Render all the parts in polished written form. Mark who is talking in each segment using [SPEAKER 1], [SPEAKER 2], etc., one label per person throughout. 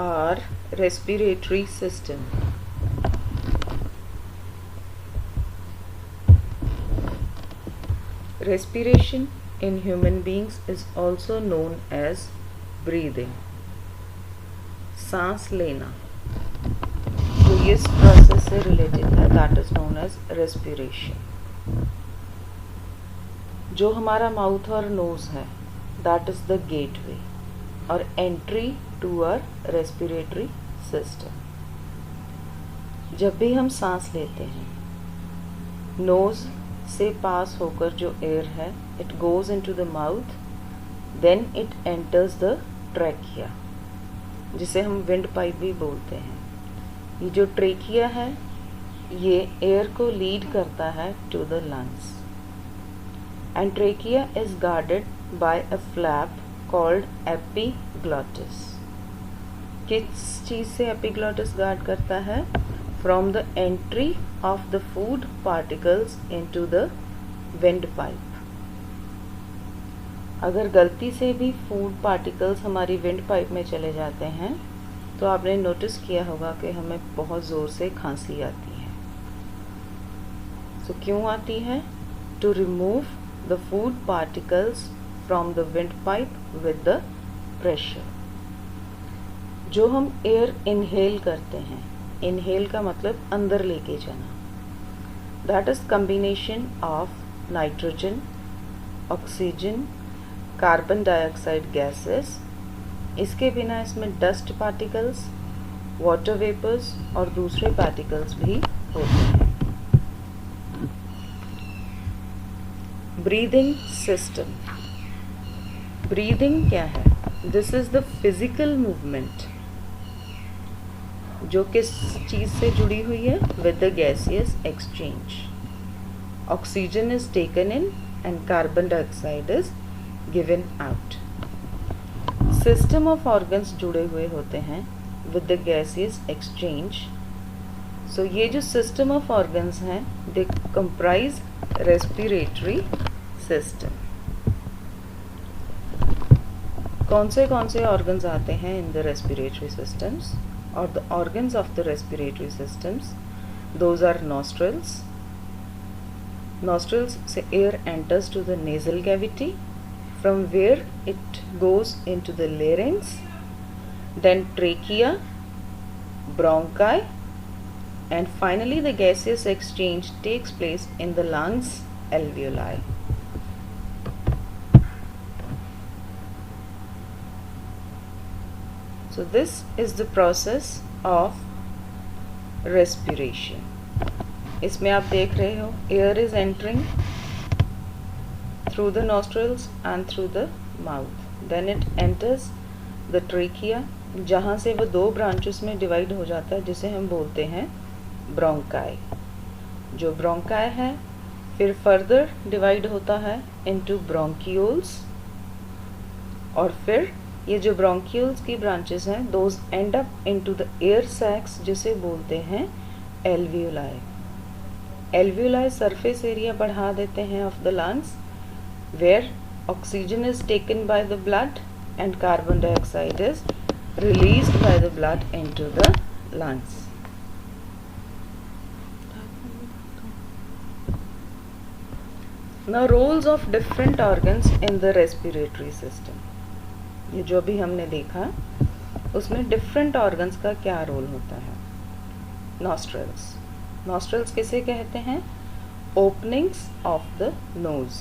[SPEAKER 1] our respiratory system. Respiration in human beings is also known as breathing. सांस लेना जो इस प्रोसेस से रिलेटेड है, that is known as respiration. जो हमारा माउथ और नोज है, दैट इज द गेटवे और entry to our respiratory system. जब भी हम सांस लेते हैं, नोज से पास होकर जो एयर है, it goes into the mouth, then it enters the trachea, जिसे हम विंड पाइप भी बोलते हैं. ये जो ट्रेकिया है, ये एयर को लीड करता है to the lungs. And trachea is guarded by a flap called epiglottis. किस चीज़ से एपिग्लॉटिस गार्ड करता है? From the entry of the food particles into the windpipe. अगर गलती से भी फूड पार्टिकल्स हमारी विंड पाइप में चले जाते हैं, तो आपने नोटिस किया होगा कि हमें बहुत ज़ोर से खांसी आती है. क्यों आती है? To remove the food particles from the wind pipe with the pressure. जो हम एयर इनहेल करते हैं, इनहेल का मतलब अंदर लेके जाना, that is combination of nitrogen, oxygen, carbon dioxide gases. इसके बिना इसमें डस्ट पार्टिकल्स, वाटर वेपर्स और दूसरे पार्टिकल्स भी होते हैं. Breathing system. ब्रीदिंग क्या है? This is the physical movement जो किस चीज़ से जुड़ी हुई है? With the gaseous exchange. Oxygen is taken in and carbon dioxide is given out. System of organs जुड़े हुए होते हैं विद द गैसियस एक्सचेंज. सो ये जो सिस्टम ऑफ ऑर्गन्स हैं, दे कंप्राइज रेस्पिरेटरी सिस्टम. कौन से ऑर्गन्स आते हैं in the respiratory systems? Or the organs of the respiratory systems, those are nostrils. Nostrils से air enters to the nasal cavity, from where it goes into the larynx, then trachea, bronchi, and finally the gaseous exchange takes place in the lungs alveoli. So this is the process of respiration. इसमें आप देख रहे हो, air is entering through the nostrils and through the mouth. Then it enters the trachea, जहाँ से वो दो branches में डिवाइड हो जाता है, जिसे हम बोलते हैं ब्रोंकाई. जो ब्रोंकाई है, फिर फर्दर डिवाइड होता है इनटू ब्रोंकियोल्स, और फिर ये जो ब्रोंकियल्स की ब्रांचेस हैं, those and up into the air sacs, जिसे बोलते हैं एल्वियोलाई. एल्वियोलाई सरफेस एरिया बढ़ा देते हैं of the lungs, where oxygen is taken by the blood and carbon dioxide is released by the blood into the lungs. Now roles of different organs in the respiratory system. ये जो भी हमने देखा, उसमें different organs का क्या role होता है. नॉस्ट्रल्स. नॉस्ट्रल्स किसे कहते हैं? Openings of the nose.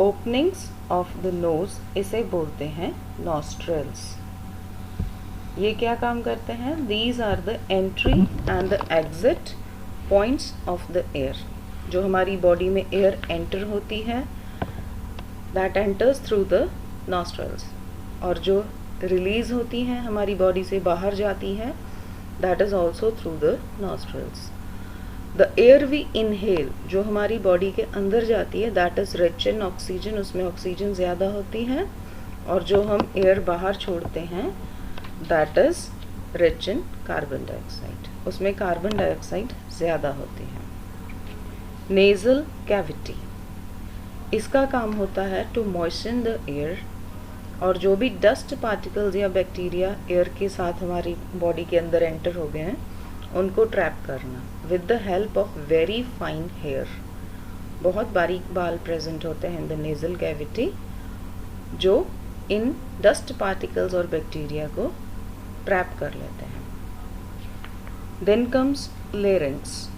[SPEAKER 1] Openings of the nose, इसे बोलते हैं नॉस्ट्रल्स. ये क्या काम करते हैं? These are the entry and the exit points of the air. जो हमारी बॉडी में एयर एंटर होती है, that enters through the nostrils, और जो रिलीज होती हैं हमारी बॉडी से बाहर जाती हैं, that is also through the nostrils. The air we inhale, जो हमारी बॉडी के अंदर जाती है, that is rich in oxygen. उसमें ऑक्सीजन ज़्यादा होती है, और जो हम एयर बाहर छोड़ते हैं, that is rich in carbon dioxide. उसमें कार्बन डाइऑक्साइड ज़्यादा होती है. नेज़ल कैविटी, इसका काम होता है टू मॉइस्चन द एयर और जो भी डस्ट पार्टिकल्स या बैक्टीरिया एयर के साथ हमारी बॉडी के अंदर एंटर हो गए हैं उनको ट्रैप करना with the help of very fine hair. बहुत बारीक बाल प्रेजेंट होते हैं इन द नेजल कैविटी जो इन डस्ट पार्टिकल्स और बैक्टीरिया को ट्रैप कर लेते हैं। देन कम्स लेरिंग्स,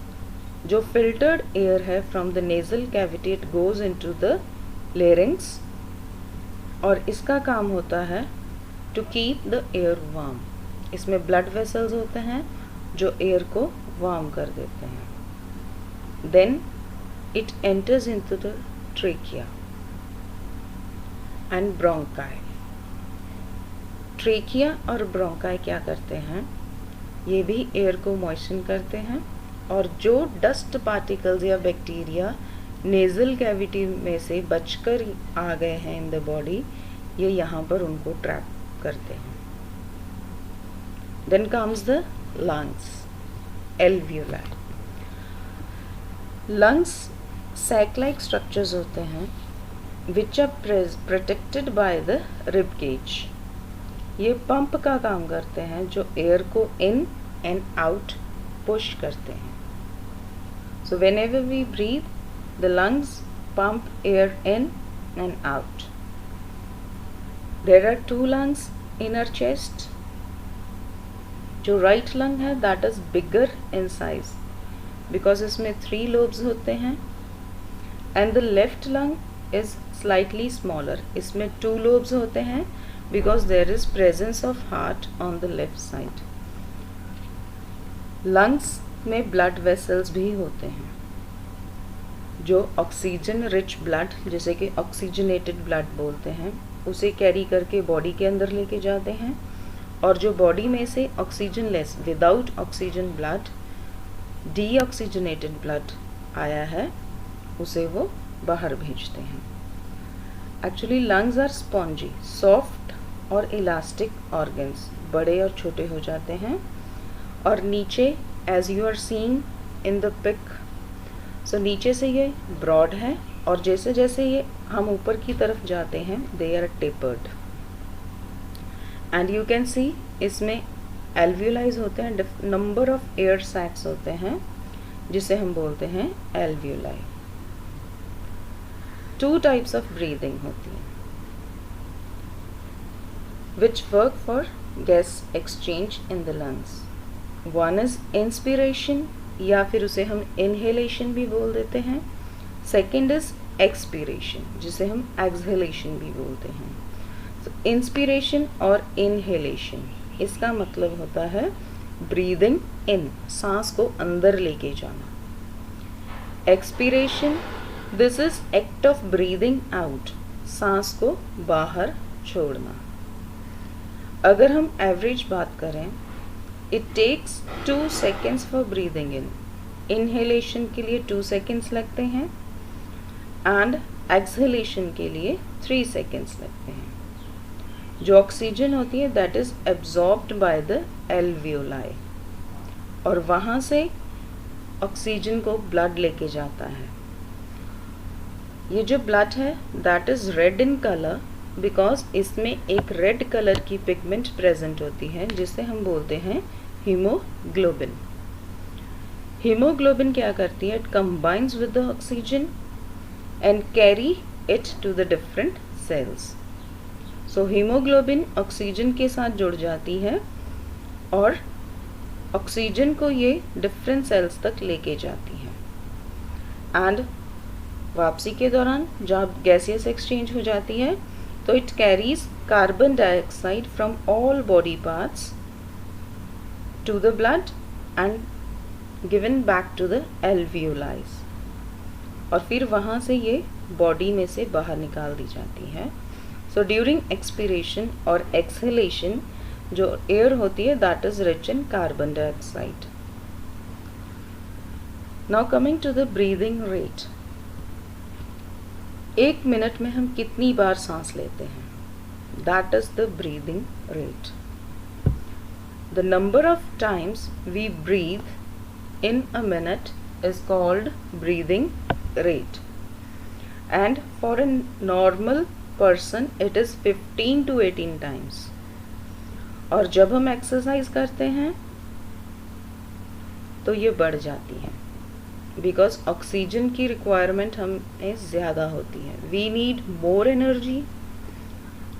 [SPEAKER 1] जो फिल्टर्ड एयर है from the nasal cavity it goes into the larynx और इसका काम होता है to keep the air warm. इसमें ब्लड वेसल्स होते हैं जो एयर को वार्म कर देते हैं। Then it enters into the trachea and bronchi. Trachea और ब्रोंकाई क्या करते हैं, ये भी एयर को मॉइस्चन करते हैं और जो डस्ट पार्टिकल्स या बैक्टीरिया नेजल कैविटी में से बचकर आ गए हैं इन द बॉडी, ये यहाँ पर उनको ट्रैप करते हैं। Then comes the lungs, alveoli. Lungs sac like structures होते हैं which are protected by the rib cage. ये पंप का काम करते हैं जो एयर को इन एंड आउट पुश करते हैं। So whenever we breathe the lungs pump air in and out. There are two lungs in our chest. जो right lung है that is bigger in size because इसमें 3 lobes होते हैं and the left lung is slightly smaller. इसमें 2 lobes होते हैं because there is presence of heart on the left side. Lungs में blood vessels भी होते हैं जो ऑक्सीजन रिच ब्लड, जैसे कि ऑक्सीजनेटेड ब्लड बोलते हैं, उसे कैरी करके बॉडी के अंदर लेके जाते हैं और जो बॉडी में से oxygen less without oxygen blood deoxygenated blood आया है उसे वो बाहर भेजते हैं। Actually lungs are spongy, soft और इलास्टिक ऑर्गन्स, बड़े और छोटे हो जाते हैं और नीचे as you are seeing in the pic, so नीचे से ये ब्रॉड है और जैसे जैसे ये हम ऊपर की तरफ जाते हैं they are tapered and you can see इसमें एल्वियोलाइज होते हैं, नंबर ऑफ एयर सैक्स होते हैं जिसे हम बोलते हैं एल्वियोलाई। 2 टाइप्स ऑफ ब्रीदिंग होती है which work for gas exchange in the lungs. One is inspiration या फिर उसे हम इनहेलेशन भी बोल देते हैं। सेकेंड इज एक्सपीरेशन जिसे हम एक्सहेलेशन भी बोलते हैं। तो इंस्पिरेशन और इनहेलेशन इसका मतलब होता है ब्रीदिंग इन, सांस को अंदर लेके जाना। Expiration this is act of breathing out, सांस को बाहर छोड़ना। अगर हम एवरेज बात करें It takes 2 seconds for breathing in. Inhalation के लिए 2 seconds लगते हैं and exhalation के लिए 3 seconds लगते हैं। जो ऑक्सीजन होती है that is absorbed by the alveoli और वहाँ से ऑक्सीजन को ब्लड लेके जाता है। ये जो ब्लड है that is red in color because इसमें एक रेड कलर की पिगमेंट प्रेजेंट होती है जिसे हम बोलते हैं हीमोग्लोबिन। हीमोग्लोबिन क्या करती है, it combines with the oxygen and carry it to the different cells. So haemoglobin oxygen के साथ जुड़ जाती है और ऑक्सीजन को ये डिफरेंट सेल्स तक लेके जाती है एंड वापसी के दौरान जब गैसियस एक्सचेंज हो जाती है तो it carries carbon dioxide from all body parts to the blood and given back to the alveoli और फिर वहाँ से ये बॉडी में से बाहर निकाल दी जाती है। सो ड्यूरिंग एक्सपीरेशन और एक्सहेलेशन जो एयर होती है that is rich in carbon dioxide. Now coming to the breathing rate. 1 minute में हम कितनी बार सांस लेते हैं, that is the breathing rate. The number of times we breathe in a minute is called breathing rate and for a normal person it is 15 to 18 times. और जब हम एक्सरसाइज करते हैं तो ये बढ़ जाती है, बिकॉज ऑक्सीजन की रिक्वायरमेंट हमें ज़्यादा होती है। वी नीड मोर एनर्जी,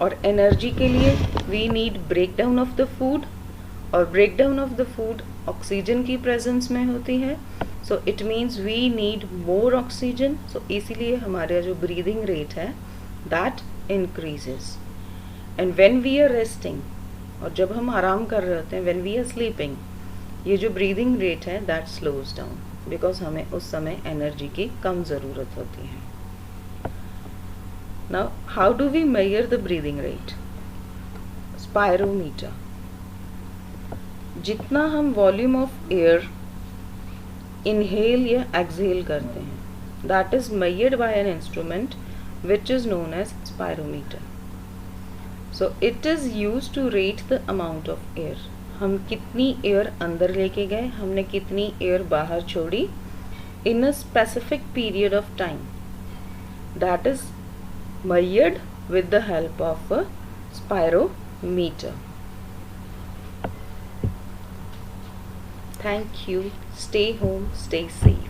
[SPEAKER 1] और एनर्जी के लिए we need break down of the food, और break down of the food oxygen की प्रेजेंस में होती है। So it means we need more oxygen. So इसीलिए हमारा जो ब्रीदिंग रेट है that increases. And when we are resting, और जब हम आराम कर रहे होते हैं, व्हेन वी आर स्लीपिंग, ये जो ब्रीदिंग रेट है दैट स्लोज डाउन, बिकॉज हमें उस समय एनर्जी की कम ज़रूरत होती है। Now, how do we measure the breathing rate? Spirometer. जितना हम वॉल्यूम ऑफ एयर इनहेल या एक्सहेल करते हैं, that is measured by an instrument which is known as spirometer. So it is used to rate the amount of air. हम कितनी air अंदर लेके गए, हमने कितनी एयर बाहर छोड़ी in a specific period of time. That is measured with the help of a spirometer. Thank you. Stay home, stay safe.